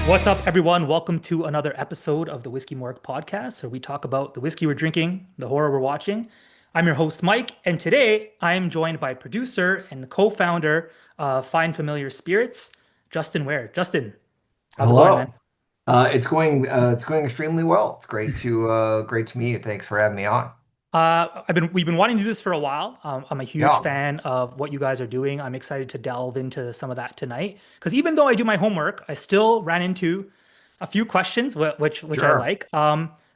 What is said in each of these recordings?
What's up, everyone? Welcome to another episode of the Whiskey Morgue Podcast, where we talk about the whiskey we're drinking, the horror we're watching. I'm your host, Mike, and today I am joined by producer and co-founder of Find Familiar Spirits, Justin Ware. Justin, how's it going, man? Hello. It's going extremely well. It's great to meet you. Thanks for having me on. We've been wanting to do this for a while. I'm a huge Yeah, fan of what you guys are doing. I'm excited to delve into some of that tonight because even though I do my homework, I still ran into a few questions which I sure. like.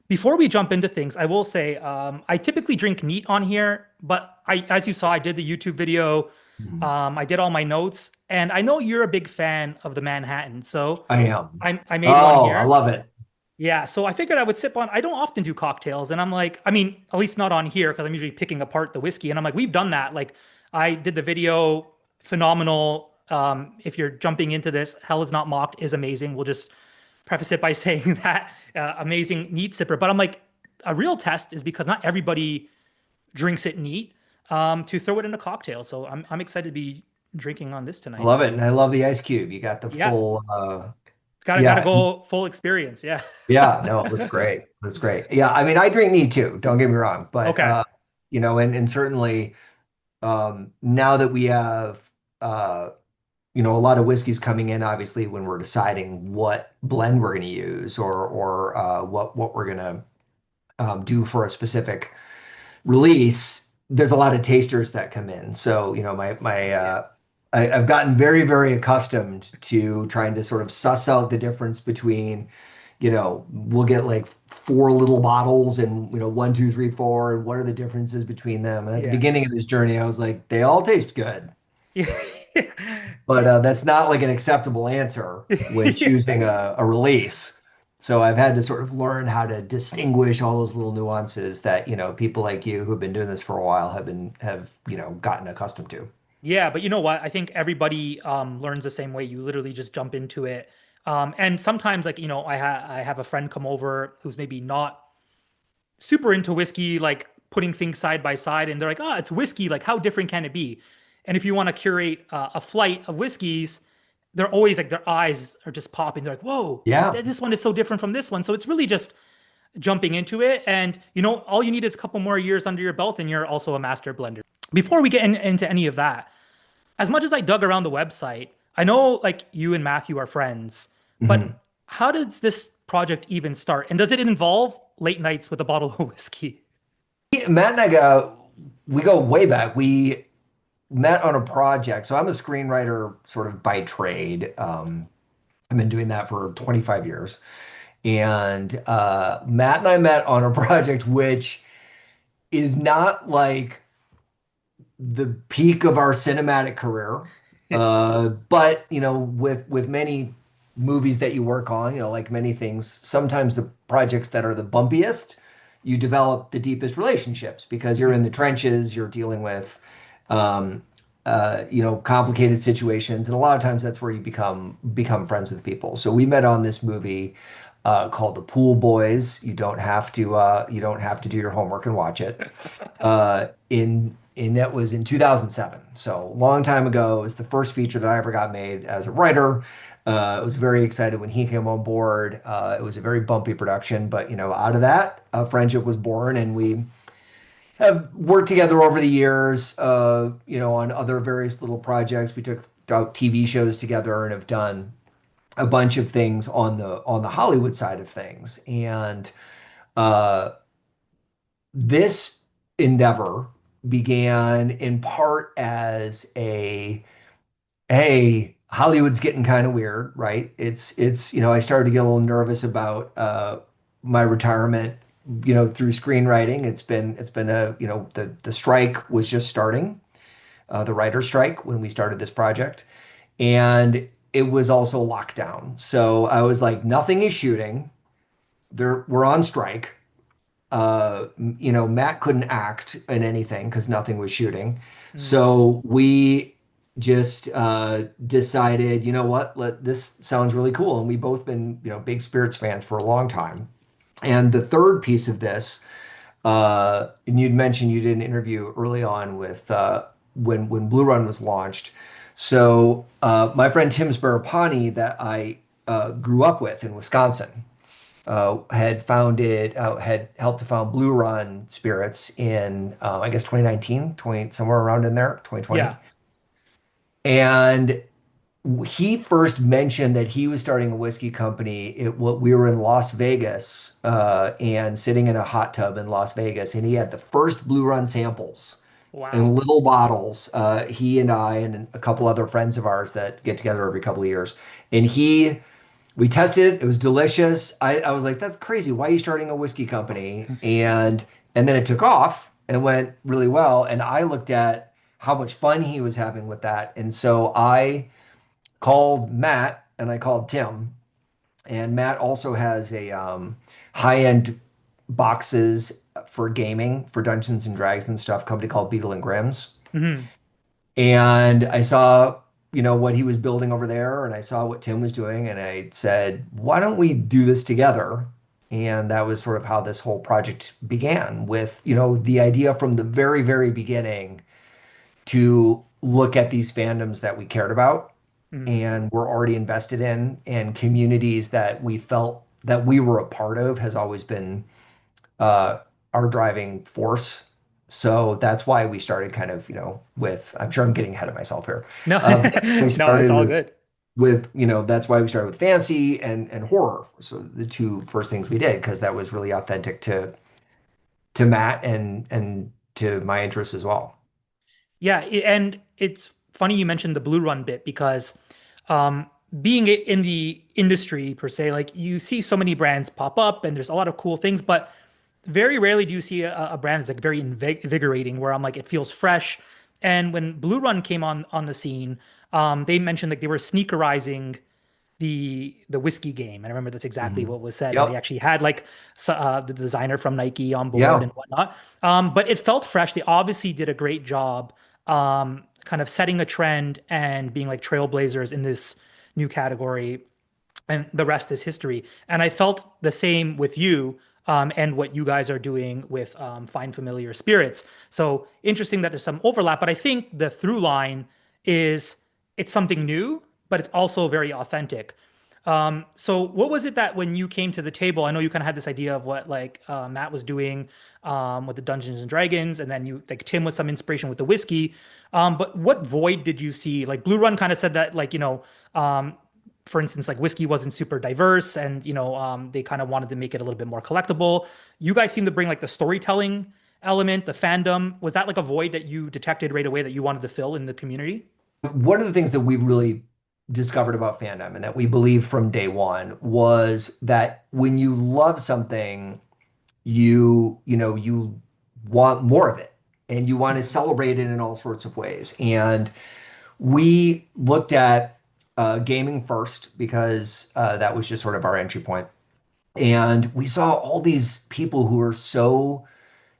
Before we jump into things, I will say I typically drink neat on here, but as you saw, I did the YouTube video. Mhm. I did all my notes, and I know you're a big fan of the Manhattan, so I am. I made one Oh, I here. love it. Yeah, so I figured I would sip on. I don't often do cocktails, and I'm like, I mean, at least not on here because I'm usually picking apart the whiskey, and I'm like, we've done that. Like, I did the video, phenomenal. If you're jumping into this, Hell is Not Mocked is amazing. We'll just preface it by saying that amazing neat sipper. But I'm like, a real test is because not everybody drinks it neat. To throw it in a cocktail, so I'm excited to be drinking on this I tonight. love it, and So I love the ice cube. You got the yeah, full. gotta Yeah, go full experience. Yeah. yeah. No, it was great. It was great. Yeah, I mean, I drink neat too. Don't get me wrong, but Okay. and certainly, now that we have a lot of whiskeys coming in, obviously, when we're deciding what blend we're going to use or what we're going to do for a specific release, there's a lot of tasters that come in. So, Yeah. I've gotten very, very accustomed to trying to sort of suss out the difference between, we'll get like four little bottles and, one, two, three, four, and what are the differences between them? And at the Yeah. beginning of this journey, I was like, they all taste good. Yeah. But that's not like an acceptable answer when Yeah. choosing a release. So I've had to sort of learn how to distinguish all those little nuances that, people like you who've been doing this for a while have gotten accustomed to. Yeah, but you know what? I think everybody learns the same way. You literally just jump into it. And sometimes, like, I have a friend come over who's maybe not super into whiskey, like putting things side by side, and they're like, "Oh, it's whiskey. Like, how different can it be?" And if you want to curate a flight of whiskeys, they're always like their eyes are just popping. They're like, "Whoa, Yeah. this one is so different from this one." So it's really just jumping into it. And all you need is a couple more years under your belt, and you're also a master blender. Before we get into any of that, as much as I dug around the website, I know like you and Matthew are friends, Mhm. but how does this project even start? And does it involve late nights with a bottle of whiskey? Matt and we go way back. We met on a project. So I'm a screenwriter sort of by trade. I've been doing that for 25 years. And Matt and I met on a project which is not like the peak of our cinematic career. But with many movies that you work on, like many things, sometimes the projects that are the bumpiest, you develop the deepest relationships because you're in the trenches, you're dealing with um, complicated situations, and a lot of times that's where you become friends with people. So we met on this movie called The Pool Boys. You don't have to do your homework and watch it. In that was in 2007, so a long time ago. It was the first feature that I ever got made as a writer. I was very excited when he came on board. It was a very bumpy production, but out of that, a friendship was born, and we have worked together over the years. On other various little projects. We took out TV shows together and have done a bunch of things on the Hollywood side of things. And uh, this endeavor began in part as a hey, Hollywood's getting kind of weird, right? I started to get a little nervous about my retirement, through screenwriting. It's been the strike was just starting, the writer's strike when we started this project, and it was also lockdown. So I was like, nothing is shooting. We're on strike. Matt couldn't act in anything because nothing was shooting. Hmm. So we just decided, you know what, this sounds really cool. And we both been, big Spirits fans for a long time. And the third piece of this, and you'd mentioned you did an interview early on with when Blue Run was launched. So my friend Tim Sparapani that I grew up with in Wisconsin. Had helped to found Blue Run Spirits in, I guess, 2019, 20, somewhere around in there, 2020. Yeah. And he first mentioned that he was starting a whiskey company. We were in Las Vegas and sitting in a hot tub in Las Vegas, and he had the first Blue Run samples in Wow. little bottles. He and I and a couple other friends of ours that get together every couple of years, and we tested it. It was delicious. I was like, that's crazy. Why are you starting a whiskey company? And then it took off and went really well. And I looked at how much fun he was having with that, and so I called Matt and I called Tim. And Matt also has a high-end boxes for gaming for Dungeons and Dragons and stuff, company called Beetle and Grimm's. Hmm. And I saw, what he was building over there, and I saw what Tim was doing, and I said, why don't we do this together? And that was sort of how this whole project began with, the idea from the very, very beginning to look at these fandoms that we cared about Hmm. and were already invested in, and communities that we felt that we were a part of has always been uh, our driving force. So that's why we started kind of, I'm sure I'm getting ahead of myself here. No, That's why we no, it's started all with good. that's why we started with fantasy and horror. So the two first things we did, because that was really authentic to Matt and to my interests as well. Yeah, and it's funny you mentioned the Blue Run bit because um, being in the industry per se, like you see so many brands pop up and there's a lot of cool things, but very rarely do you see a brand that's like very invigorating where I'm like it feels fresh. And when Blue Run came on the scene, they mentioned like they were sneakerizing the whiskey game, and I remember that's exactly Mhm. what was said. And they Yep. actually had like the designer from Nike on board Yeah. and whatnot. But it felt fresh. They obviously did a great job, kind of setting a trend and being like trailblazers in this new category, and the rest is history. And I felt the same with you. And what you guys are doing with Find Familiar Spirits. So interesting that there's some overlap, but I think the through line is it's something new, but it's also very authentic. So what was it that when you came to the table, I know you kind of had this idea of what like Matt was doing with the Dungeons and Dragons, and then you like Tim was some inspiration with the whiskey. But what void did you see? Like Blue Run kind of said that like, for instance, like whiskey wasn't super diverse and they kind of wanted to make it a little bit more collectible. You guys seem to bring like the storytelling element, the fandom. Was that like a void that you detected right away that you wanted to fill in the community? One of the things that we really discovered about fandom and that we believed from day one was that when you love something, you want more of it and you want to Mhm. celebrate it in all sorts of ways. And we looked at gaming first because that was just sort of our entry point. And we saw all these people who were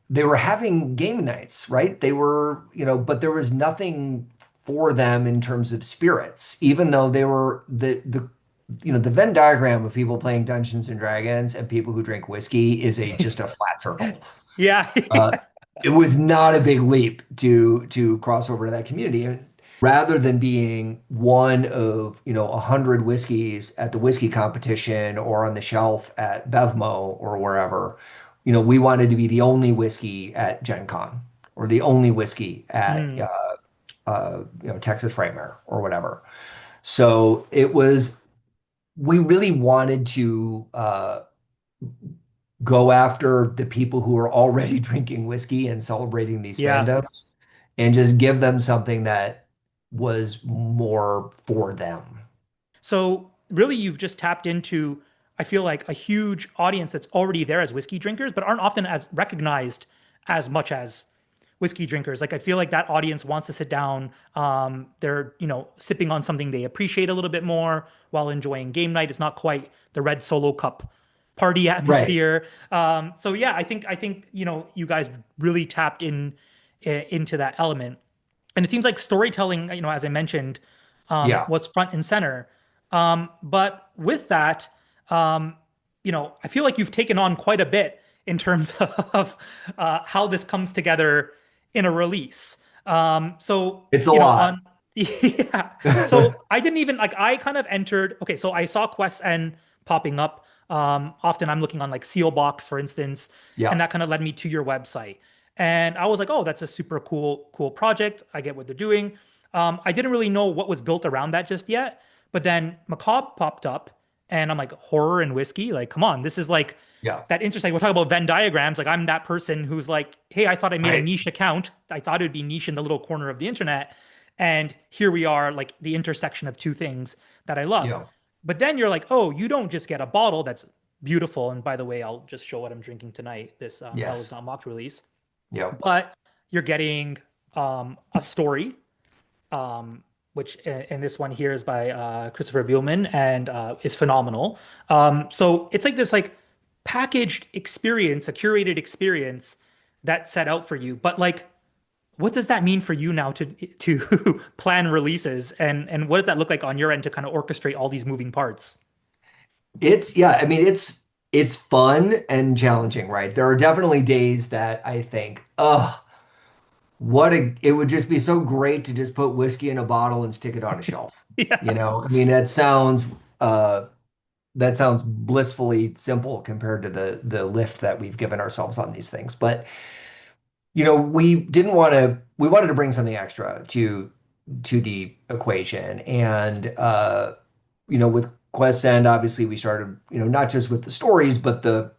they were having game nights, right? They were, but there was nothing for them in terms of spirits, even though they were the Venn diagram of people playing Dungeons and Dragons and people who drink whiskey is a just a flat circle. Yeah. Uh, it was not a big leap to cross over to that community. And rather than being one of 100 whiskeys at the whiskey competition or on the shelf at Bevmo or wherever, we wanted to be the only whiskey at Gen Con or the only whiskey at Mm. Texas Frightmare or whatever. So we really wanted to go after the people who are already drinking whiskey and celebrating these Yeah. fandoms and just give them something that was more for them. So really you've just tapped into, I feel like a huge audience that's already there as whiskey drinkers, but aren't often as recognized as much as whiskey drinkers. Like I feel like that audience wants to sit down. They're, sipping on something they appreciate a little bit more while enjoying game night. It's not quite the red solo cup party Right. atmosphere. So yeah, I think, you guys really tapped into that element. And it seems like storytelling, as I mentioned, Yeah. was front and center. But with that, um, I feel like you've taken on quite a bit in terms of how this comes together in a release. So, It's a on lot. Yeah. So I didn't even like I kind of entered. Okay, so I saw Quest N popping up. Often I'm looking on like Seal Box, for instance, and Yeah, that kind of led me to your website. And I was like, oh, that's a super cool project. I get what they're doing. I didn't really know what was built around that just yet. But then Macabre popped up, and I'm like, horror and whiskey? Like, come on, this is like yeah, that interesting. We're talking about Venn diagrams. Like, I'm that person who's like, hey, I thought I made a right. niche account. I thought it would be niche in the little corner of the internet. And here we are, like the intersection of two things that I love. Yeah, But then you're like, oh, you don't just get a bottle that's beautiful. And by the way, I'll just show what I'm drinking tonight, this Hell is yes, Not Mocked release. yeah, But you're getting a story, which in this one here is by Christopher Buehlman and is phenomenal. So it's like this like packaged experience, a curated experience that's set out for you. But like what does that mean for you now to plan releases and what does that look like on your end to kind of orchestrate all these moving parts? yeah. I mean, it's fun and challenging, right? There are definitely days that I think, oh, it would just be so great to just put whiskey in a bottle and stick it on a shelf. Yeah. I mean, uh that sounds blissfully simple compared to the lift that we've given ourselves on these things. But we wanted to bring something extra to the equation. And with Quest End, obviously we started, not just with the stories, but the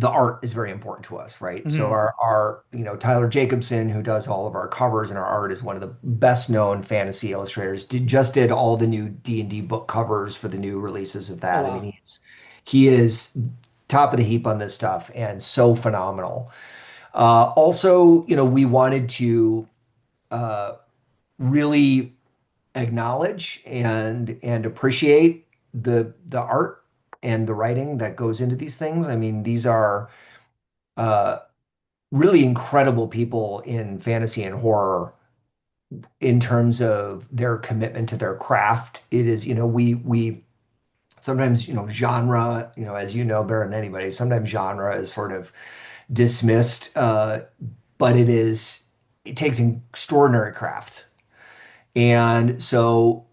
art is very important to us, right? So Mhm. our Tyler Jacobson, who does all of our covers and our art, is one of the best known fantasy illustrators. Just did all the new D&D book covers for the new releases of Oh that. I mean, wow. he is top of the heap on this stuff and so phenomenal. Also, we wanted to uh, really acknowledge and appreciate the art and the writing that goes into these things. I mean, these are uh, really incredible people in fantasy and horror in terms of their commitment to their craft. It is, we sometimes, genre, as you know better than anybody, sometimes genre is sort of dismissed, but it takes extraordinary craft. And so,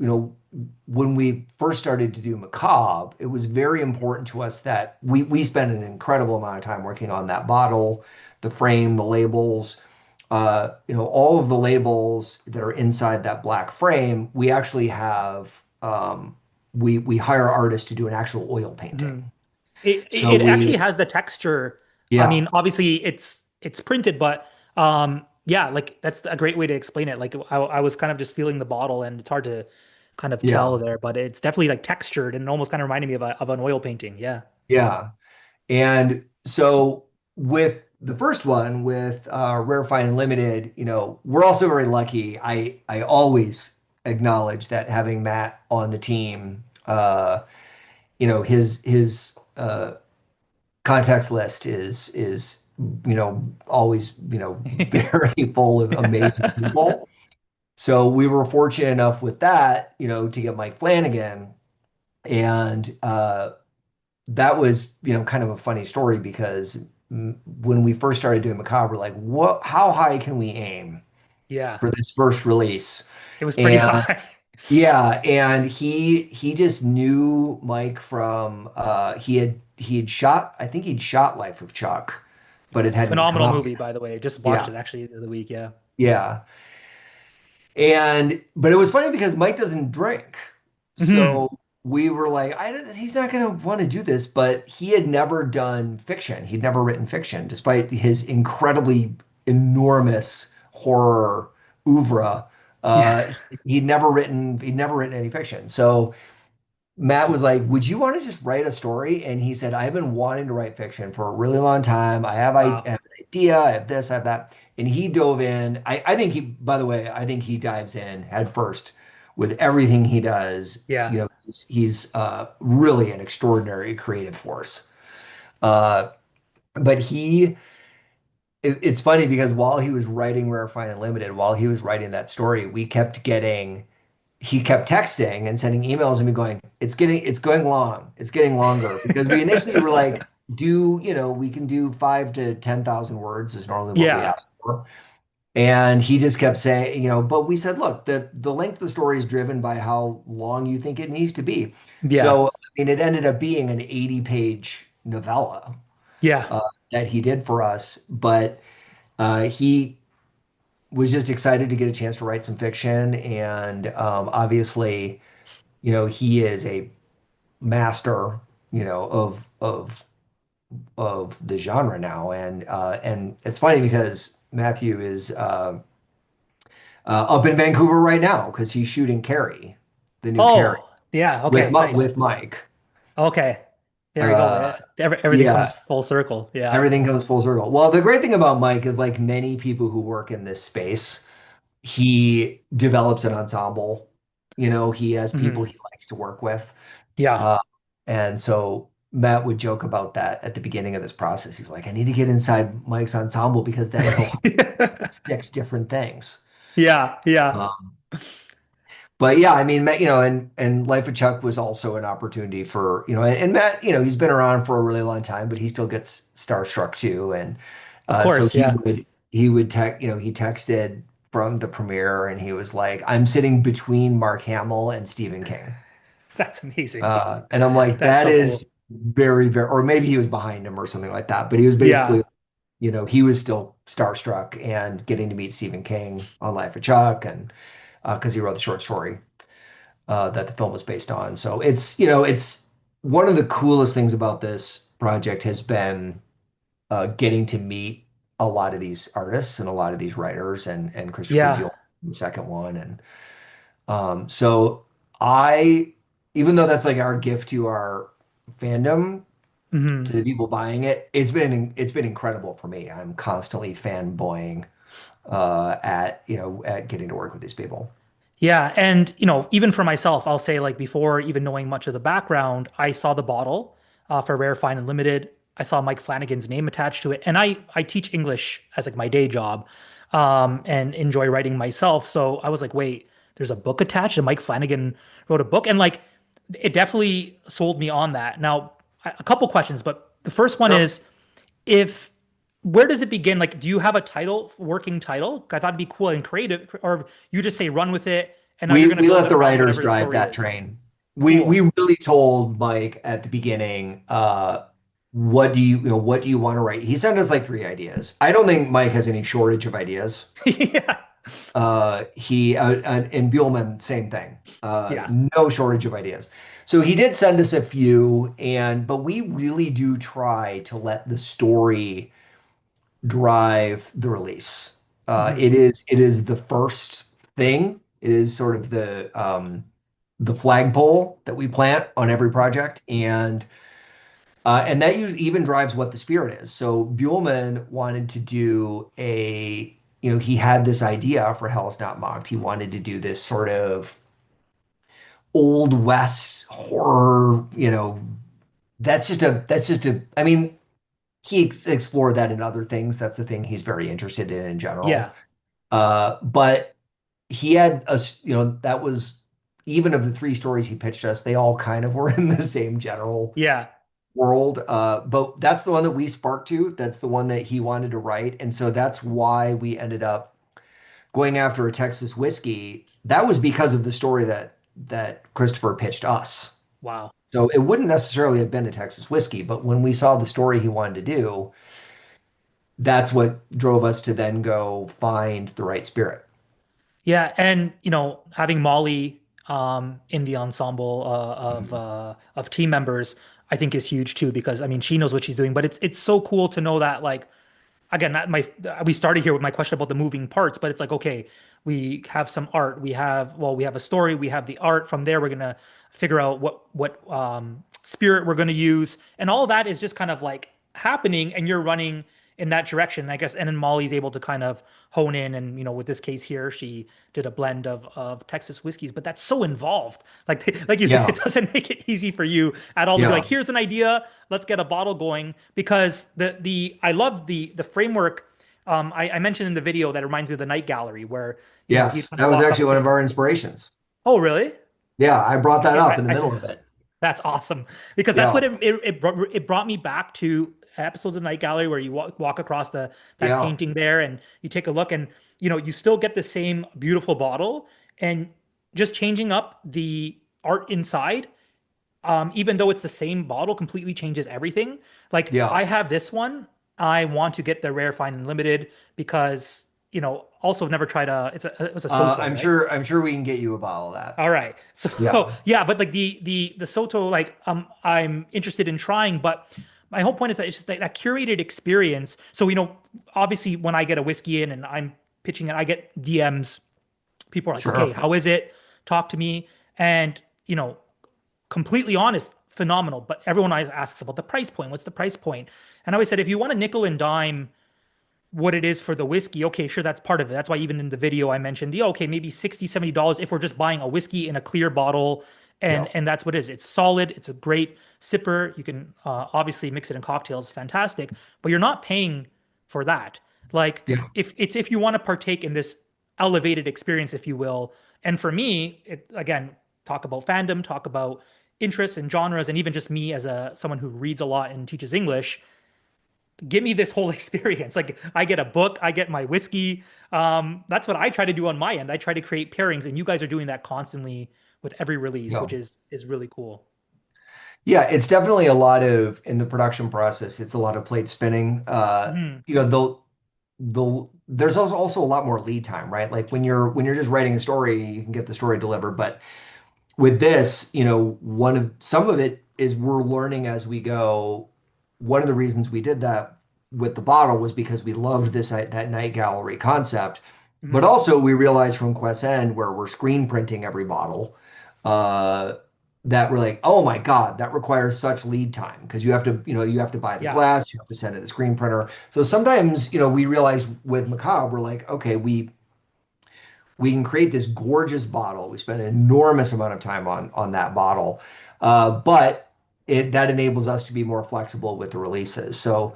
when we first started to do Macabre, it was very important to us that we spent an incredible amount of time working on that bottle, the frame, the labels, all of the labels that are inside that black frame. We actually have we hire artists to do an actual oil painting. Mhm. It So it actually has the texture. I yeah, mean, obviously it's printed, but yeah, like that's a great way to explain it. Like I was kind of just feeling the bottle and it's hard to kind of tell yeah, there, but it's definitely like textured and it almost kind of reminded me of an oil painting. Yeah. yeah. And so with the first one, with Rarefied and Limited, we're also very lucky. I always acknowledge that having Matt on the team, his context list is always very full of amazing people. So we were fortunate enough with that, to get Mike Flanagan, and that was, kind of a funny story because when we first started doing Macabre, we're like, what? How high can we aim Yeah. for this first release? It was pretty And high. yeah, and he just knew Mike from he had shot, I think he'd shot Life of Chuck, but it hadn't come Phenomenal out movie, yet. by the way. Just watched Yeah, it actually the other week. Yeah. yeah. But it was funny because Mike doesn't drink. Hmm. So we were like, he's not going to want to do this, but he had never done fiction. He'd never written fiction, despite his incredibly enormous horror oeuvre. Yeah. Uh, he'd never written any fiction. So Matt was like, "Would you want to just write a story?" And he said, "I've been wanting to write fiction for a really long time. I Wow. have an idea. I have this. I have that." And he dove in. I think by the way, I think he dives in head first with everything he does. Yeah. He's really an extraordinary creative force. Uh, but it's funny because while he was writing Rare, and Limited, while he was writing that story, he kept texting and sending emails and me going, it's going long. It's getting longer because we initially were like, we can do 5 to 10,000 words is normally what we Yeah. ask for. And he just kept saying, but we said, look, the length of the story is driven by how long you think it needs to be. Yeah. So, I mean, it ended up being an 80-page novella Yeah. that he did for us, but he was just excited to get a chance to write some fiction. And obviously, he is a master, of the genre now. And it's funny because Matthew is up in Vancouver right now because he's shooting Carrie, the new Carrie, Oh, yeah. Okay. Nice. With Mike. Okay. There you go. Uh, Everything comes yeah, full circle. Yeah. everything comes full circle. Well, the great thing about Mike is like many people who work in this space, he develops an ensemble. He has people Hmm. he likes to work with. Yeah. Uh, and so Matt would joke about that at the beginning of this process. He's like, I need to get inside Mike's ensemble because then he'll six different things. Yeah. Yeah. Um, but yeah, I mean, Matt, and Life of Chuck was also an opportunity for, and Matt, he's been around for a really long time, but he still gets starstruck too. And Of so course. Yeah. he would he texted from the premiere and he was like, I'm sitting between Mark Hamill and Stephen King. That's amazing. And I'm like, That's that so is cool. very, very, or maybe he was behind him or something like that. But he was Yeah. basically, he was still starstruck and getting to meet Stephen King on Life of Chuck and because he wrote the short story that the film was based on. So it's one of the coolest things about this project has been getting to meet a lot of these artists and a lot of these writers and Christopher Yeah. Buell, the second one. And so I, even though that's like our gift to our fandom, to Hmm. the people buying it, it's been incredible for me. I'm constantly fanboying at getting to work with these people. Yeah, and even for myself, I'll say like before even knowing much of the background, I saw the bottle for Rare, Fine, and Limited. I saw Mike Flanagan's name attached to it, and I teach English as like my day job, and enjoy writing myself. So I was like, wait, there's a book attached, and Mike Flanagan wrote a book, and like it definitely sold me on that. Now, a couple questions, but the first one Sure. is if where does it begin? Like, do you have a title, working title? I thought it'd be cool and creative, or you just say run with it, and now you're We going to we build let it the around writers whatever the drive story that is. train. We Cool. really told Mike at the beginning, what do you want to write? He sent us like three ideas. I don't think Mike has any shortage of ideas. Yeah. He and Buellman, same thing. Yeah. No shortage of ideas. So he did send us a few, but we really do try to let the story drive the release. Hmm. It is the first thing. It is sort of the flagpole that we plant on every project, and that even drives what the spirit is. So Buellman wanted to do he had this idea for Hell's Not Mocked. He wanted to do this sort of old west horror. I mean, he explored that in other things. That's the thing he's very interested in general. Yeah. But he had that was even of the three stories he pitched us, they all kind of were in the same general Yeah. world. But that's the one that we sparked to. That's the one that he wanted to write. And so that's why we ended up going after a Texas whiskey. That was because of the story that Christopher pitched us. Wow. So it wouldn't necessarily have been a Texas whiskey, but when we saw the story he wanted to do, that's what drove us to then go find the right spirit. Yeah, and having Molly in the ensemble Mhm. of team members, I think is huge too because I mean she knows what she's doing, but it's so cool to know that like again, we started here with my question about the moving parts, but it's like, okay, we have some art, we have a story, we have the art. From there, we're gonna figure out what spirit we're gonna use, and all of that is just kind of like happening, and you're running in that direction, I guess. And then Molly's able to kind of hone in, and with this case here, she did a blend of Texas whiskeys, but that's so involved. Like you said, Yeah, it doesn't make it easy for you at all to be yeah, like, here's an idea, let's get a bottle going because the I love the framework. I mentioned in the video that it reminds me of the Night Gallery where you yes. kind That of was walk actually up one to. of our inspirations. Oh, really? Yeah, I brought I that feel up in the middle of it. that's awesome because that's what Yeah, it brought me back to episodes of Night Gallery where you walk across the that Yeah. painting there and you take a look and you still get the same beautiful bottle and just changing up the art inside, even though it's the same bottle, completely changes everything. Like Yeah. I have this one. I want to get the rare, fine, and limited because also I've never tried it's a Soto, right? I'm sure we can get you a bottle of that. All right. So Yeah. yeah, but like the Soto, like I'm interested in trying, but my whole point is that it's just that curated experience. So obviously when I get a whiskey in and I'm pitching it, I get DMs. People are like, okay, Sure. how is it? Talk to me. And completely honest, phenomenal. But everyone always asks about the price point. What's the price point? And I always said, if you want to nickel and dime what it is for the whiskey, okay, sure, that's part of it. That's why even in the video I mentioned, yeah, okay, maybe $60, $70 if we're just buying a whiskey in a clear bottle. And Yeah. and that's what it is. It's solid. It's a great sipper. You can obviously mix it in cocktails, fantastic. But you're not paying for that. Like Yeah. if you want to partake in this elevated experience, if you will. And for me, it again, talk about fandom, talk about interests and genres, and even just me as a someone who reads a lot and teaches English, give me this whole experience. Like I get a book, I get my whiskey. That's what I try to do on my end. I try to create pairings, and you guys are doing that constantly with every release, Yeah. which is really cool. Yeah, it's definitely a lot of in the production process, it's a lot of plate spinning. Hmm. You know, there's also a lot more lead time, right? Like when you're just writing a story, you can get the story delivered, but with this, one of some of it is we're learning as we go. One of the reasons we did that with the bottle was because we loved that night gallery concept, but Hmm. also we realized from Quest End where we're screen printing every bottle, uh, that we're like, oh my God, that requires such lead time because you have to buy the Yeah. glass, you have to send it to the screen printer. So sometimes, we realize with Macabre, we're like, okay, we can create this gorgeous bottle. We spend an enormous amount of time on that bottle, but that enables us to be more flexible with the releases. So,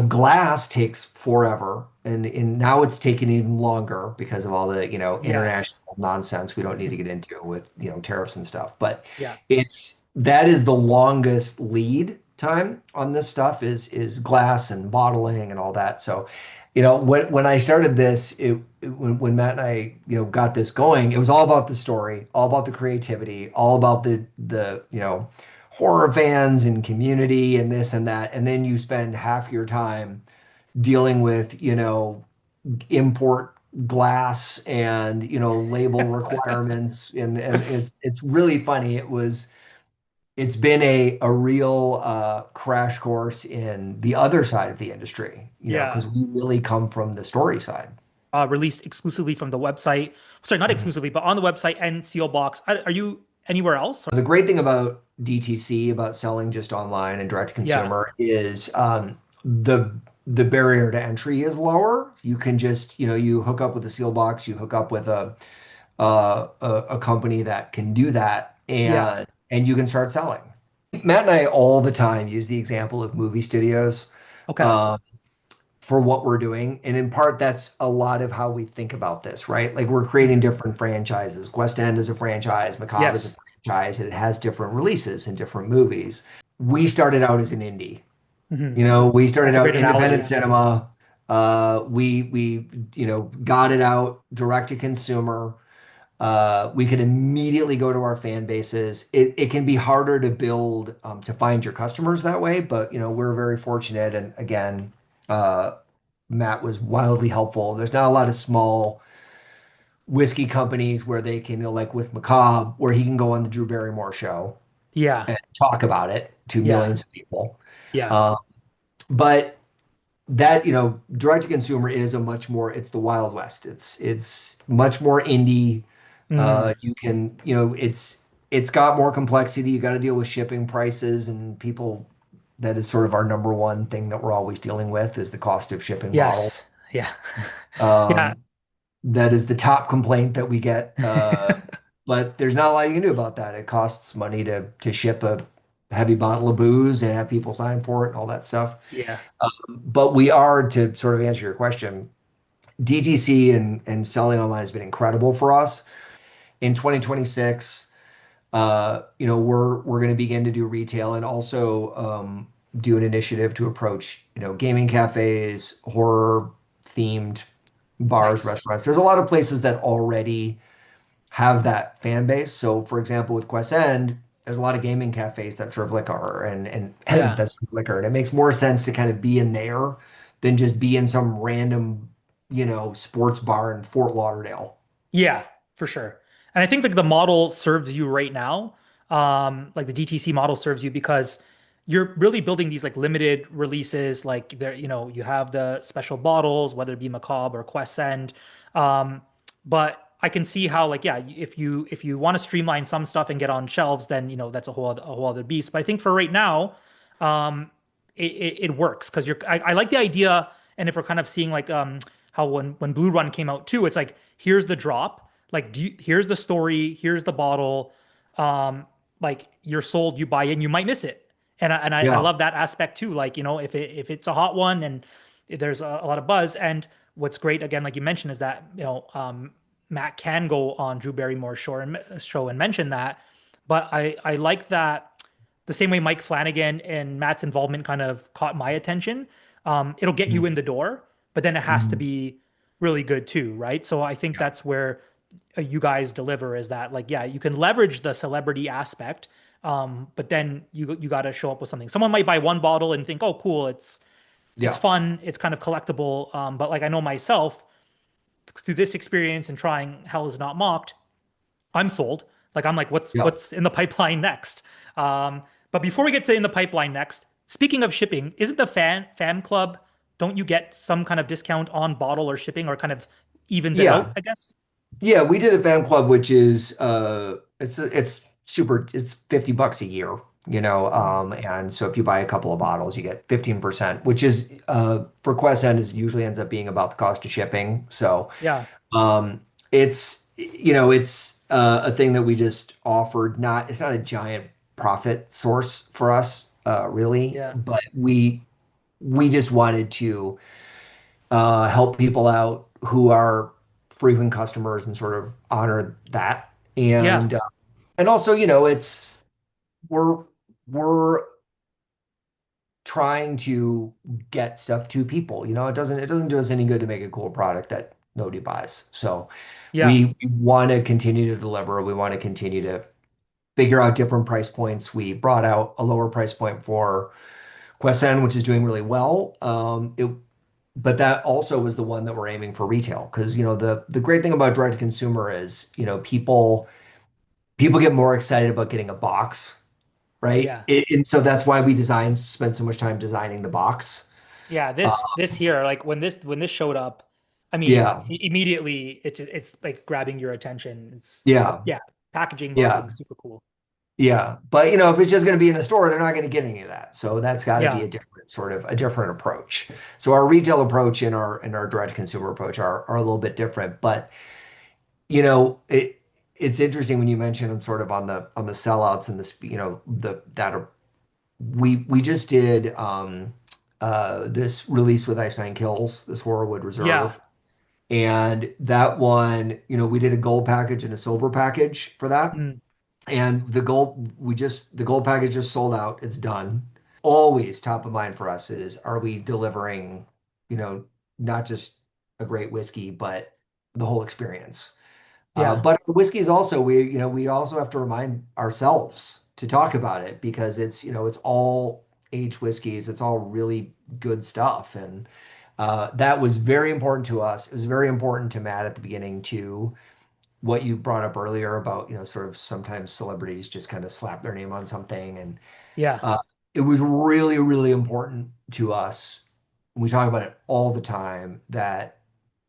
glass takes forever, and now it's taking even longer because of all the Yes. international nonsense we don't need to get into with tariffs and stuff. But Yeah. that is the longest lead time on this stuff is glass and bottling and all that. So when I started this, when Matt and I, got this going, it was all about the story, all about the creativity, all about the horror fans and community and this and that. And then you spend half your time dealing with, import glass and, label requirements. And it's really funny. It's been a real crash course in the other side of the industry, Yeah. because we really come from the story side. Released exclusively from the website. Sorry, not Mhm. exclusively, but on the website and seal box. Are you anywhere else? The great thing about DTC, about selling just online and direct to Yeah. consumer, is the barrier to entry is lower. You can just, you hook up with a seal box, you hook up with a company that can do that, Yeah. and you can start selling. Matt and I all the time use the example of movie studios. Okay. Um, for what we're doing. And in part, that's a lot of how we think about this, right? Like we're creating Hmm. different franchises. West End is a franchise, Macabre is a Yes. franchise, and it has different releases and different movies. We started out as an indie. Hmm. We started That's a out great independent analogy. cinema. We got it out direct to consumer. We can immediately go to our fan bases. It can be harder to build, to find your customers that way, but we're very fortunate. And again, uh, Matt was wildly helpful. There's not a lot of small whiskey companies where they can, like with Macabre, where he can go on the Drew Barrymore show Yeah. and talk about it to Yeah. millions of people. Yeah. Uh, but that, direct to consumer is a much more, it's the Wild West. It's much more indie. Mm. You can, it's got more complexity. You got to deal with shipping prices and people. That is sort of our number one thing that we're always dealing with is the cost of shipping bottles. Yes. Yeah. Yeah. Um, that is the top complaint that we get. But there's not a lot you can do about that. It costs money to ship a heavy bottle of booze and have people sign for it and all that stuff. Yeah. But we are, to sort of answer your question, DTC and selling online has been incredible for us. In 2026, we're going to begin to do retail, and also do an initiative to approach, gaming cafes, horror themed bars, Nice. restaurants. There's a lot of places that already have that fan base. So, for example, with Quest End, there's a lot of gaming cafes that serve liquor and Yeah. that serve liquor, and it makes more sense to kind of be in there than just be in some random, sports bar in Fort Lauderdale. Yeah, for sure. And I think like the model serves you right now. Like the DTC model serves you because you're really building these like limited releases. Like there, you have the special bottles, whether it be Macabre or Quest Send. But I can see how like yeah, if you want to streamline some stuff and get on shelves, then that's a whole other beast. But I think for right now, um, it works because I like the idea. And if we're kind of seeing like how when Blue Run came out too, it's like here's the drop, like here's the story, here's the bottle, like you're sold, you buy in, you might miss it, and I Yeah, love that aspect too. Like if it's a hot one and there's a lot of buzz, and what's great again, like you mentioned, is that Matt can go on Drew Barrymore's show and mention that, but I like that the same way Mike Flanagan and Matt's involvement kind of caught my attention. It'll get you in the door, but then it has to Mhm. be really good too, right? So I think that's where you guys deliver is that like, yeah, you can leverage the celebrity aspect, but then you got to show up with something. Someone might buy one bottle and think, oh, cool, it's Yeah, fun, it's kind of collectible. But like I know myself through this experience and trying Hell is Not Mocked, I'm sold. Like I'm like, what's yeah. what's in the pipeline next? But before we get to in the pipeline next, speaking of shipping, isn't the fan club? Don't you get some kind of discount on bottle or shipping, or kind of evens it Yeah, out? I guess. yeah, we did a fan club, which is it's super. It's $50 a year, Mhm. and so if you buy a couple of bottles, you get 15%, which is for Quest End is usually ends up being about the cost of shipping. So Yeah, it's a thing that we just offered. Not It's not a giant profit source for us, really, yeah, but we just wanted to help people out who are frequent customers and sort of honor that. yeah, And also, it's we're we're trying to get stuff to people. It doesn't do us any good to make a cool product that nobody buys. So yeah. we want to continue to deliver. We want to continue to figure out different price points. We brought out a lower price point for Quest N, which is doing really well. But that also was the one that we're aiming for retail because the great thing about direct to consumer is people get more excited about getting a box, right? Yeah. And so that's why we spent so much time designing the box. Yeah, Uh, this here, like when this showed up, I mean, yeah, immediately it's like grabbing your attention. It's yeah, yeah, packaging, yeah, marketing, super cool. yeah. But if it's just going to be in a store, they're not going to get any of that. So that's got to be Yeah, a different approach. So our retail approach and our direct to consumer approach are a little bit different, but it's interesting when you mention sort of on the sellouts and this, the that are we just did this release with Ice Nine Kills, this Horrorwood yeah, Reserve. And that one, we did a gold package and a silver package for that. mm, And the gold package just sold out. It's done. Always top of mind for us is, are we delivering, you know, not just a great whiskey, but the whole experience. yeah, But whiskey is also, we also have to remind ourselves to talk about it because it's all aged whiskeys. It's all really good stuff. And that was very important to us. It was very important to Matt at the beginning too. What you brought up earlier about, sort of sometimes celebrities just kind of slap their name on something. And yeah, uh, it was really, really important to us. We talk about it all the time that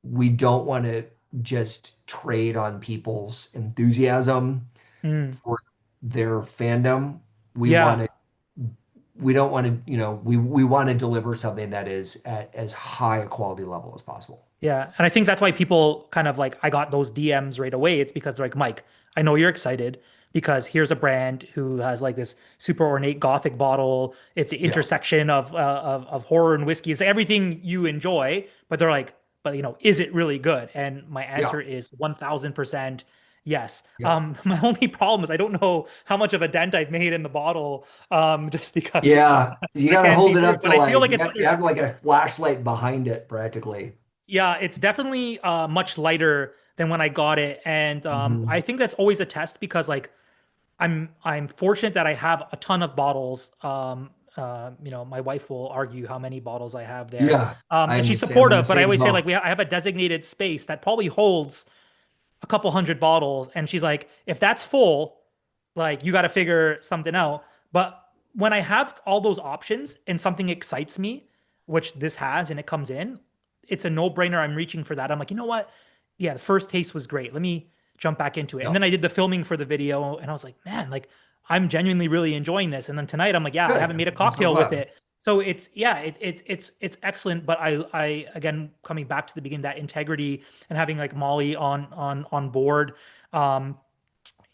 we don't want to just trade on people's enthusiasm mm, for their fandom. We want yeah, to, we don't want to, we want to deliver something that is at as high a quality level as possible. yeah. And I think that's why people kind of like I got those DMs right away. It's because they're like, Mike, I know you're excited because here's a brand who has like this super ornate gothic bottle. It's the Yeah. intersection of horror and whiskey. It's everything you enjoy, but they're like, but is it really good? And my Yeah. answer is 1000%. Yes. Yeah. My only problem is I don't know how much of a dent I've made in the bottle, just because Yeah, you I got to can't see hold it through it. up But to I feel like like you have like a flashlight behind it practically. yeah, it's definitely much lighter than when I got it, and I Hmm. think that's always a test because like I'm fortunate that I have a ton of bottles. My wife will argue how many bottles I have there, Yeah, and I'm she's in the supportive. But I same always say boat. like I have a designated space that probably holds a couple hundred bottles, and she's like, if that's full, like you got to figure something out. But when I have all those options and something excites me, which this has, and it comes in, it's a no-brainer. I'm reaching for that. I'm like, you know what? Yeah, the first taste was great. Let me jump back into it. And Yep. then I did the filming for the video, and I was like, man, like I'm genuinely really enjoying this. And then tonight, I'm like, yeah, I haven't Good. made a I'm so cocktail with glad. it. So it's yeah, it's excellent. But I again coming back to the beginning, that integrity and having like Molly on board. Um,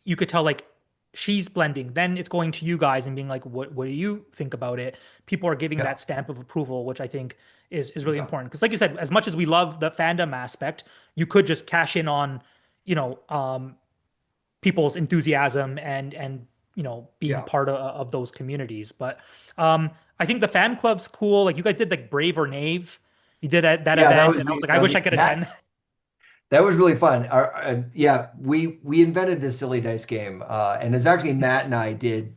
you could tell like she's blending. Then it's going to you guys and being like, what do you think about it? People are giving Yeah. that stamp of approval, which I think is really Yeah. important. Because like you said, as much as we love the fandom aspect, you could just cash in on, people's enthusiasm and being Yeah. part of those communities. But I think the fan club's cool. Like you guys did like Brave or Knave. You did that Yeah, event, and I was like, I wish I could attend. that was really fun. Yeah, we invented this silly dice game, and it's actually Matt and I did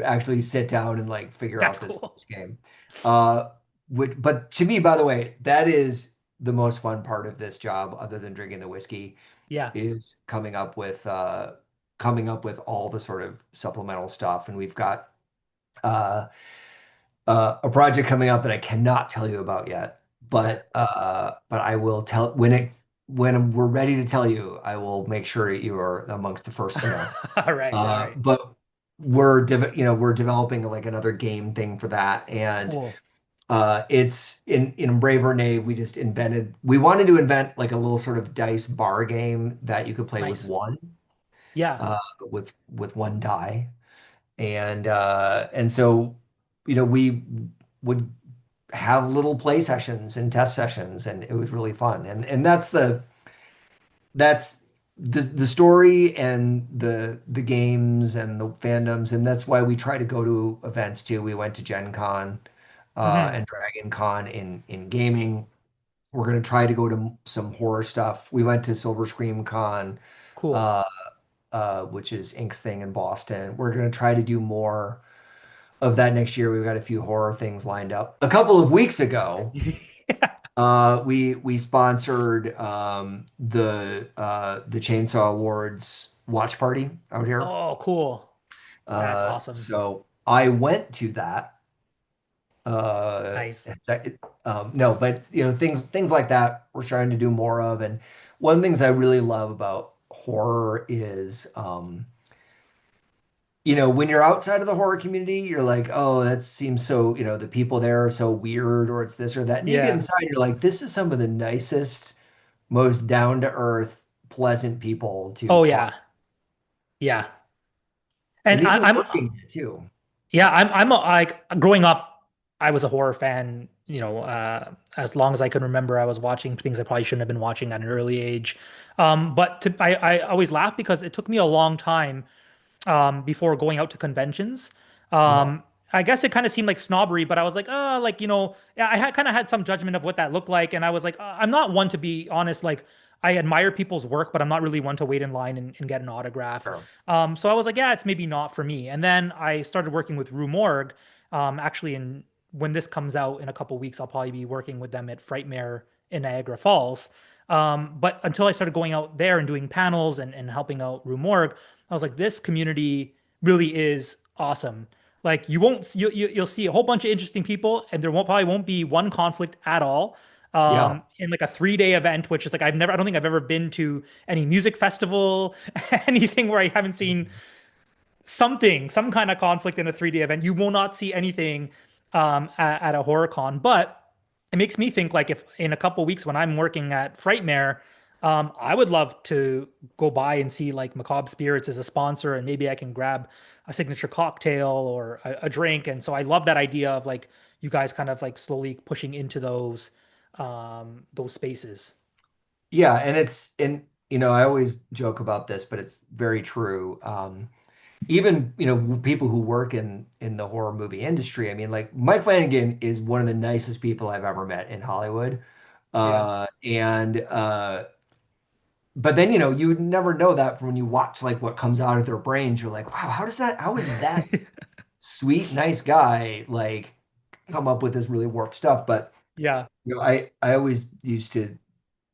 actually sit down and like figure That's out this, cool. this game. Uh, but to me, by the way, that is the most fun part of this job, other than drinking the whiskey, Yeah. is coming up with all the sort of supplemental stuff. And we've got uh, a project coming up that I cannot tell you about yet, Okay. but I will tell when we're ready to tell you. I will make sure you are amongst the first to know. All right. All right. But we're developing like another game thing for that, and Cool. it's in Brave or Knave. We wanted to invent like a little sort of dice bar game that you could play with Nice. one Yeah. uh, with one die, and so we would have little play sessions and test sessions, and it was really fun. And that's the story and the games and the fandoms, and that's why we try to go to events too. We went to Gen Con Hmm. and Dragon Con in gaming. We're going to try to go to some horror stuff. We went to Silver Scream Con, Cool. uh, which is Ink's thing in Boston. We're going to try to do more of that next year. We've got a few horror things lined up. A couple of weeks ago, we sponsored the Chainsaw Awards watch party out here. Oh, cool. That's awesome. So I went to that. Nice. No, but things like that we're starting to do more of. And one of the things I really love about horror is when you're outside of the horror community, you're like, oh, that seems so, the people there are so weird, or it's this or that. And you get Yeah. inside, you're like, this is some of the nicest, most down to earth, pleasant people to Oh, talk. yeah. Yeah. And And these I, are I'm working too. yeah, like growing up, I was a horror fan, as long as I can remember, I was watching things I probably shouldn't have been watching at an early age. I always laugh because it took me a long time before going out to conventions. Yeah, I guess it kind of seemed like snobbery, but I was like, like, yeah, I had kind of had some judgment of what that looked like. And I was like, I'm not one to be honest. Like, I admire people's work, but I'm not really one to wait in line and get an autograph. sure. So I was like, yeah, it's maybe not for me. And then I started working with Rue Morgue. Actually, when this comes out in a couple weeks, I'll probably be working with them at Frightmare in Niagara Falls. But until I started going out there and doing panels and helping out Rue Morgue, I was like, this community really is awesome. Like you won't you'll see a whole bunch of interesting people, and there probably won't be one conflict at all. Yeah. In like a 3-day event, which is like I don't think I've ever been to any music festival, anything where I haven't seen some kind of conflict in a 3-day event. You will not see anything at a horror con, but it makes me think like if in a couple weeks when I'm working at Frightmare, I would love to go by and see like Macabre Spirits as a sponsor, and maybe I can grab a signature cocktail or a drink. And so I love that idea of like you guys kind of like slowly pushing into those spaces. Yeah, and I always joke about this, but it's very true. Even, people who work in the horror movie industry. I mean, like Mike Flanagan is one of the nicest people I've ever met in Hollywood. Yeah. And but then, you would never know that from when you watch like what comes out of their brains. You're like, wow, how is that sweet, nice guy like come up with this really warped stuff? But Yeah. I always used to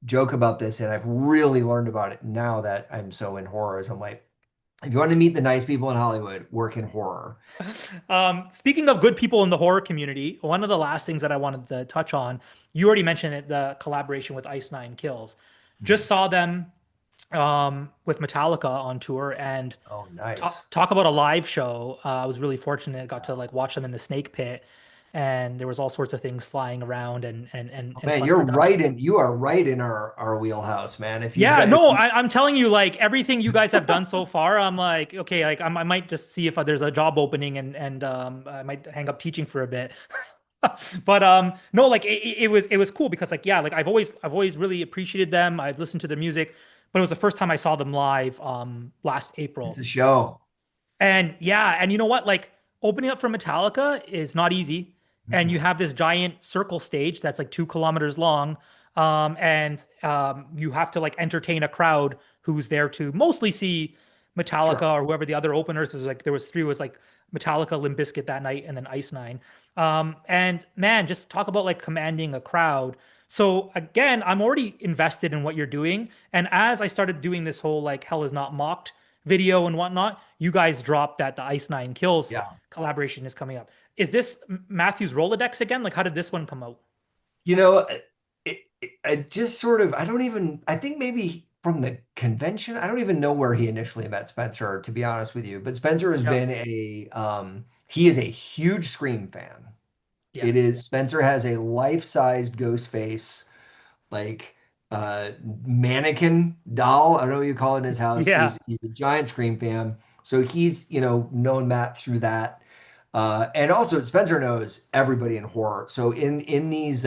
joke about this, and I've really learned about it now that I'm so in horrors. I'm like, if you want to meet the nice people in Hollywood, work in horror. Speaking of good people in the horror community, one of the last things that I wanted to touch on, you already mentioned it, the collaboration with Ice Nine Kills. Just saw them with Metallica on tour, and Oh, nice. talk about a live show. I was really fortunate, got to like watch them in the Snake Pit, and there was all sorts of things flying around Oh, and man, fun production. you are right in our wheelhouse, man. If you've Yeah, got if no, you, I'm telling you, like everything you guys have done so far, I'm like, okay, like I might just see if there's a job opening, and I might hang up teaching for a bit. But no, like it was cool because like yeah, like I've always really appreciated them. I've listened to their music, but it was the first time I saw them live last it's April. a show. And yeah, and you know what? Like opening up for Metallica is not easy. And you Mm-mm. have this giant circle stage that's like 2 kilometers long. And you have to like entertain a crowd who's there to mostly see Sure. Metallica or whoever the other openers was like there was three was like Metallica, Limp Bizkit that night, and then Ice Nine. And man, just talk about like commanding a crowd. So again, I'm already invested in what you're doing. And as I started doing this whole like Hell is Not Mocked video and whatnot, you guys dropped that the Ice Nine Kills Yeah. collaboration is coming up. Is this Matthew's Rolodex again? Like, how did this one come out? You know, I just sort of, I think maybe from the convention, I don't even know where he initially met Spencer, to be honest with you. But Spencer has Yeah, been he is a huge Scream fan. yeah, Spencer has a life-sized ghost face, like uh mannequin doll. I don't know what you call it in his house. yeah. He's a giant Scream fan. So he's, known Matt through that. And also Spencer knows everybody in horror. So in these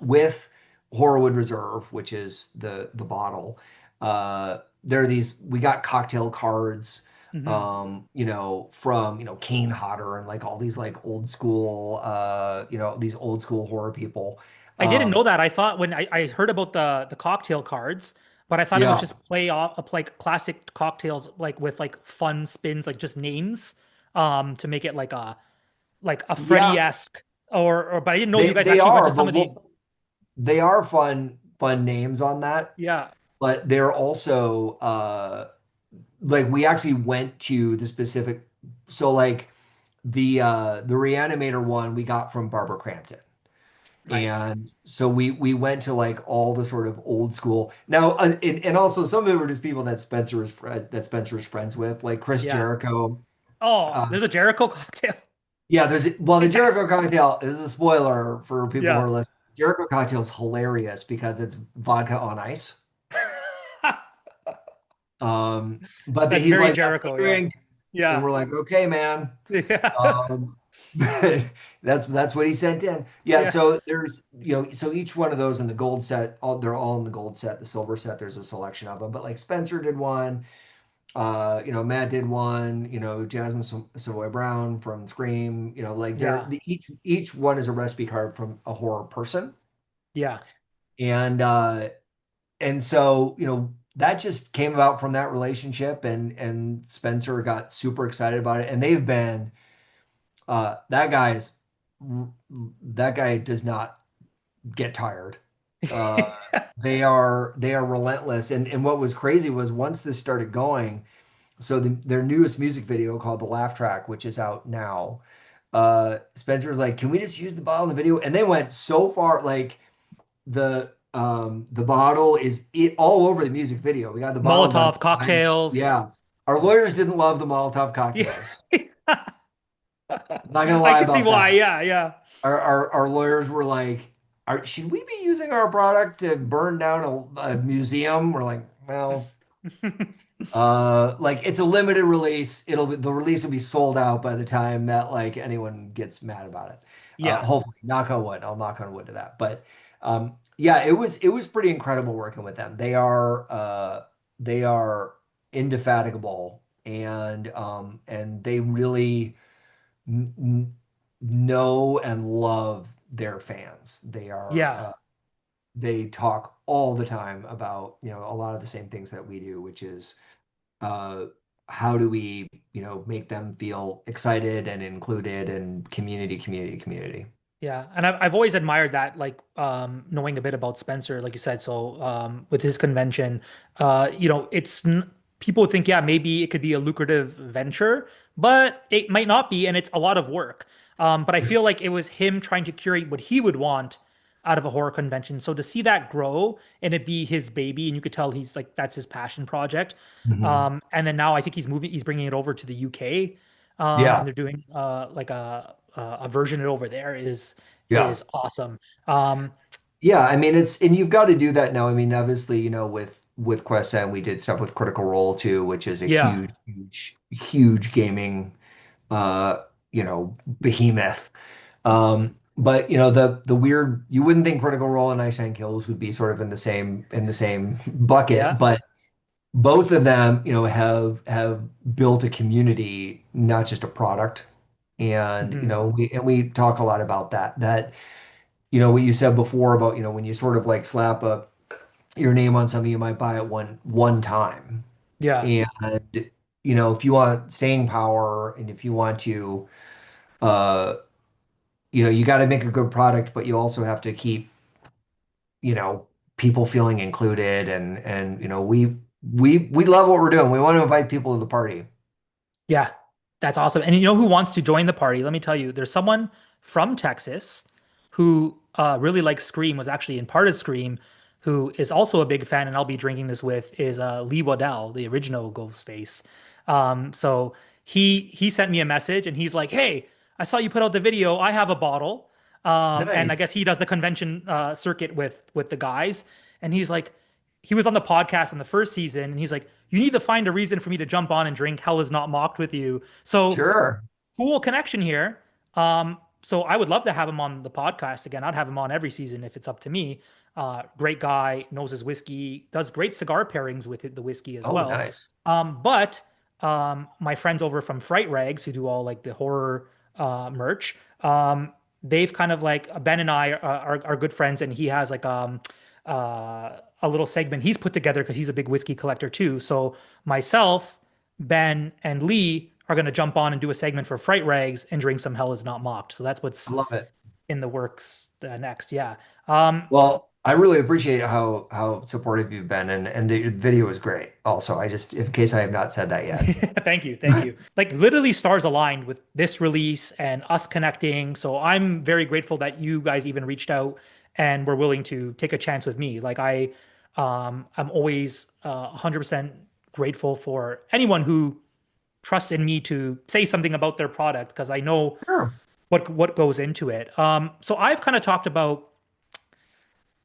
with Horrorwood Reserve, which is the bottle. There are these. We got cocktail cards, Hmm. from Kane Hodder and like all these like old school, these old school horror people. I didn't Um, know that. I thought when I heard about the cocktail cards, but I thought it was yeah, just play off like classic cocktails, like with like fun spins, like just names, to make it like a yeah, Freddy-esque or. But I didn't know you guys they actually went to are, some but of these. they are fun names on that. Yeah, But they're also like we actually went to the specific. So like the Reanimator one we got from Barbara Crampton. nice. And so we went to like all the sort of old school. Now, and also some of it were just people that Spencer is friends with, like Chris Yeah. Jericho. Oh, Uh, there's a Jericho cocktail. yeah, the Yes. Jericho cocktail. This is a spoiler for people who Yeah. are listening. Jericho cocktail is hilarious because it's vodka on ice. But That's he's very like, that's my Jericho. Yeah. drink, and Yeah. we're like, okay, man. Yeah. Um, that's what he sent in. Yeah, Yeah. so there's, so each one of those in the gold set, they're all in the gold set. The silver set, there's a selection of them. But like Spencer did one, Matt did one, Jasmine Savoy Brown from Scream, like Yeah. each one is a recipe card from a horror person. Yeah. And so, that just came about from that relationship, and Spencer got super excited about it. And they've been uh, that guy's that guy does not get tired. Uh, they are relentless. And what was crazy was once this started going, so their newest music video called The Laugh Track, which is out now. Spencer was like, "Can we just use the bottle in the video?" And they went so far, like the bottle is it all over the music video. We got the bottle done. Molotov cocktails. Yeah, our lawyers didn't love the Molotov Yeah. cocktails. I'm not gonna I lie can see about why. that. Yeah. Yeah. Our lawyers were like, should we be using our product to burn down a museum? We're like, well, like it's a limited release. The release will be sold out by the time that like anyone gets mad about it. Yeah. Hopefully, knock on wood. I'll knock on wood to that. But Yeah, it was pretty incredible working with them. They are indefatigable, and they really know and love their fans. Yeah. They talk all the time about, a lot of the same things that we do, which is uh, how do we, make them feel excited and included and community, community, community. Yeah, and I've always admired that, like knowing a bit about Spencer, like you said. So with his convention, people would think, yeah, maybe it could be a lucrative venture, but it might not be, and it's a lot of work. But I feel like it was him trying to curate what he would want out of a horror convention. So to see that grow and it be his baby, and you could tell he's like that's his passion project. Mhm. And then now I think he's bringing it over to the UK, and Yeah, they're doing like a version of it over there yeah. is awesome. Um, Yeah, I mean and you've got to do that now. I mean, obviously, with Quest and we did stuff with Critical Role too, which is a yeah, huge, huge, huge gaming behemoth. But the weird you wouldn't think Critical Role and Ice and Kills would be sort of in the same bucket, yeah, but both of them, have built a community, not just a product. And hmm we talk a lot about what you said before about, when you sort of like slap your name on something, you might buy it one time. yeah, And if you want staying power and if you want to uh you got to make a good product, but you also have to keep, you know, people feeling included, and we love what we're doing. We want to invite people to the party. yeah. That's awesome. And you know who wants to join the party? Let me tell you, there's someone from Texas who really likes Scream, was actually in part of Scream, who is also a big fan, and I'll be drinking this with is Lee Waddell, the original Ghostface. So he sent me a message and he's like, "Hey, I saw you put out the video. I have a bottle." And I guess Nice. he does the convention circuit with the guys, and he's like, he was on the podcast in the first season, and he's like, "You need to find a reason for me to jump on and drink Hell is Not Mocked with you." So Sure. cool connection here. So I would love to have him on the podcast again. I'd have him on every season if it's up to me. Great guy, knows his whiskey, does great cigar pairings with the whiskey as Oh, well. nice. But my friends over from Fright Rags, who do all like the horror merch, they've kind of like Ben and I are good friends, and he has like a little segment he's put together because he's a big whiskey collector too. So myself, Ben, and Lee are going to jump on and do a segment for Fright Rags and drink some Hell is Not Mocked. So that's I what's love it. in the works next. Yeah. Um, Well, I really appreciate how supportive you've been, and the video is great. Also, I just in case I have not said that yet. Thank you. Thank you. Like literally stars aligned with this release and us connecting. So I'm very grateful that you guys even reached out and were willing to take a chance with me. I'm always 100% grateful for anyone who trusts in me to say something about their product because I know Sure. what goes into it. So I've kind of talked about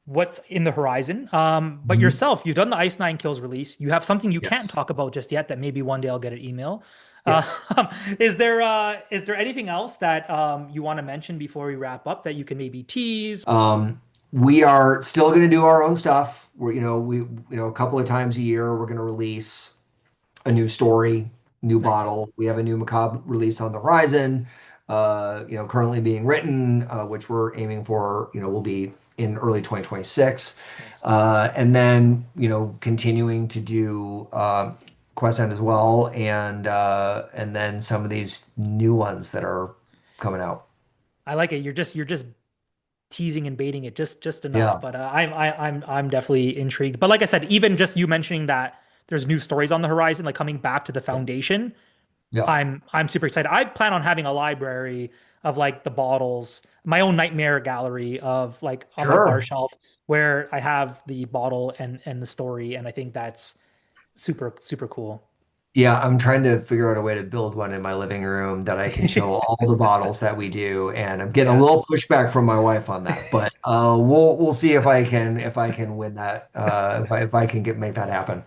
what's in the horizon. But Mhm. yourself, you've done the Ice Nine Kills release. You have something you can't Yes. talk about just yet that maybe one day I'll get an email. Uh, Yes. is there anything else that you want to mention before we wrap up that you can maybe tease? We are still going to do our own stuff. A couple of times a year, we're going to release a new story, new Nice. bottle. We have a new Macabre release on the horizon, currently being written, which we're aiming for, will be in early 2026. Nice. And then, continuing to do Quest End as well, and then some of these new ones that are coming out. I like it. You're just teasing and baiting it just enough. Yeah. But I'm definitely intrigued. But like I said, even just you mentioning that there's new stories on the horizon, like coming back to the foundation, Yeah. I'm super excited. I plan on having a library of like the bottles, my own nightmare gallery of like on my bar Sure. shelf where I have the bottle and the story, and I think that's super cool. Yeah, I'm trying to figure out a way to build one in my living room that I can show all the bottles that we do, and I'm getting a Yeah. little pushback from my wife on that, but we'll see if I can win that if I can make that happen.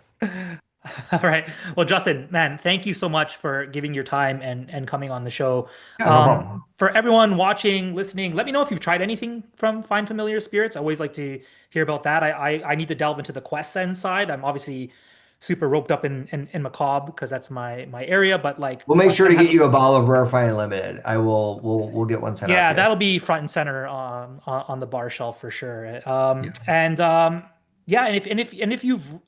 All right. Well, Justin, man, thank you so much for giving your time and coming on the show. Yeah, no problem. For everyone watching, listening, let me know if you've tried anything from Find Familiar Spirits. I always like to hear about that. I need to delve into the quest end side. I'm obviously super roped up in Macabre because that's my area, but like We'll make sure Justin to get has, you a bottle of Rare Limited. I will. We'll get one sent out yeah, to you. that'll be front and center on the bar shelf for sure. Yeah. And yeah, and if you've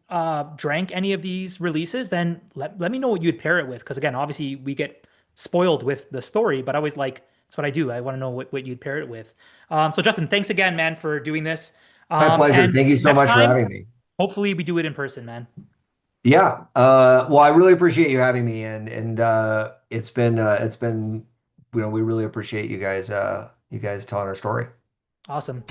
drank any of these releases, then let me know what you'd pair it with. Because again, obviously we get spoiled with the story, but I always like that's what I do. I want to know what you'd pair it with. So Justin, thanks again, man, for doing this. My pleasure. And Thank you so next much for time, having me. hopefully we do it in person, man. Yeah. Well, I really appreciate you having me, and it's been we really appreciate you guys telling our story. Awesome.